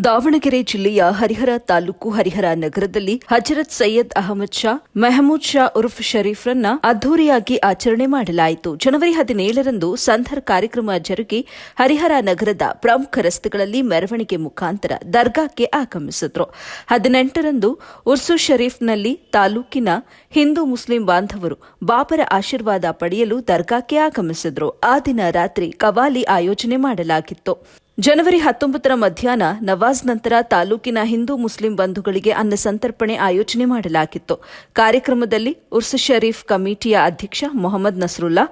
ದಾವಣಗೆರೆ ಜಿಲ್ಲೆಯ ಹರಿಹರ ತಾಲೂಕು ಹರಿಹರ ನಗರದಲ್ಲಿ ಹಜರತ್ ಸೈಯದ್ ಅಹಮದ್ ಶಾ ಮೆಹಮೂದ್ ಶಾ ಉರ್ಫ್ ಶರೀಫ್ರನ್ನ ಅದ್ದೂರಿಯಾಗಿ ಆಚರಣೆ ಮಾಡಲಾಯಿತು. ಜನವರಿ 17ರಂದು ಸಂಧರ್ ಕಾರ್ಯಕ್ರಮ ಜರುಗಿ ಹರಿಹರ ನಗರದ ಪ್ರಮುಖ ರಸ್ತೆಗಳಲ್ಲಿ ಮೆರವಣಿಗೆ ಮುಖಾಂತರ ದರ್ಗಾಕ್ಕೆ ಆಗಮಿಸಿದ್ರು. 18ರಂದು ಉರ್ಸು ಶರೀಫ್ನಲ್ಲಿ ತಾಲೂಕಿನ ಹಿಂದೂ ಮುಸ್ಲಿಂ ಬಾಂಧವರು ಬಾಬರ ಆಶೀರ್ವಾದ ಪಡೆಯಲು ದರ್ಗಾಕ್ಕೆ ಆಗಮಿಸಿದ್ರು. ಆ ದಿನ ರಾತ್ರಿ ಕವಾಲಿ ಆಯೋಜನೆ ಮಾಡಲಾಗಿತ್ತು. ಜನವರಿ 19ರ ಮಧ್ಯಾಹ್ನ ನವಾಜ್ ನಂತರ ತಾಲೂಕಿನ ಹಿಂದೂ ಮುಸ್ಲಿಂ ಬಂಧುಗಳಿಗೆ ಅನ್ನ ಸಂತರ್ಪಣೆ ಆಯೋಜನೆ ಮಾಡಲಾಗಿತ್ತು. ಕಾರ್ಯಕ್ರಮದಲ್ಲಿ ಉರ್ಸ್ ಶರೀಫ್ ಕಮಿಟಿಯ ಅಧ್ಯಕ್ಷ ಮೊಹಮ್ಮದ್ ನಸ್ರುಲ್ಲಾ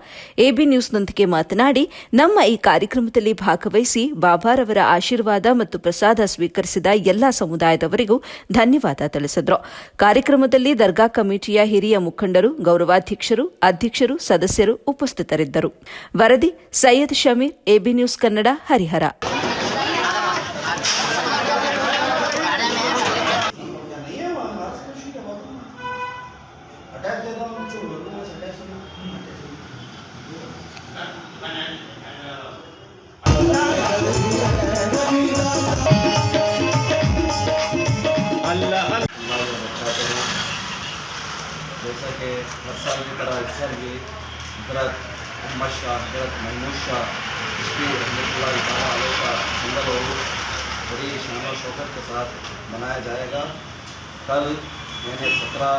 ಎಬಿ ನ್ಯೂಸ್ನೊಂದಿಗೆ ಮಾತನಾಡಿ, ನಮ್ಮ ಈ ಕಾರ್ಯಕ್ರಮದಲ್ಲಿ ಭಾಗವಹಿಸಿ ಬಾಬಾರವರ ಆಶೀರ್ವಾದ ಮತ್ತು ಪ್ರಸಾದ ಸ್ವೀಕರಿಸಿದ ಎಲ್ಲಾ ಸಮುದಾಯದವರಿಗೂ ಧನ್ಯವಾದ ತಿಳಿಸಿದರು. ಕಾರ್ಯಕ್ರಮದಲ್ಲಿ ದರ್ಗಾ ಕಮಿಟಿಯ ಹಿರಿಯ ಮುಖಂಡರು, ಗೌರವಾಧ್ಯಕ್ಷರು, ಅಧ್ಯಕ್ಷರು, ಸದಸ್ಯರು ಉಪಸ್ಥಿತರಿದ್ದರು. ವರದಿ ಸೈಯದ್ ಶಮೀರ್, ಎಬಿ ನ್ಯೂಸ್ ಕನ್ನಡ, ಹರಿಹರ. जैसा कि हर साल की तरह इस साल भी हज़रत अहमद शाह, हज़रत महमूद शाह इसकी रहमतुल्लाह अलैह का सुंदर और बड़ी शान और शौकत के साथ मनाया जाएगा। कल यानी 17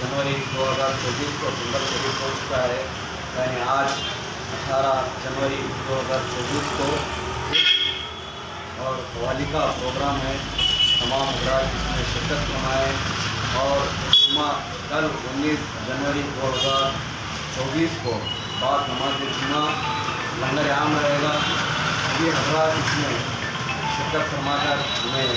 जनवरी 2024 को सुंदर शरीफ हो चुका है, यानी आज 18 जनवरी 2024 को और कवाली का प्रोग्राम है। तमाम हज़रात इसमें शिरकत फरमाएँ और कल 19 जनवरी 2024 को बाद नमाज जुम्मा लंगर आम रहेगा। ये हज़रात इसमें शिरकत फरमाकर हमें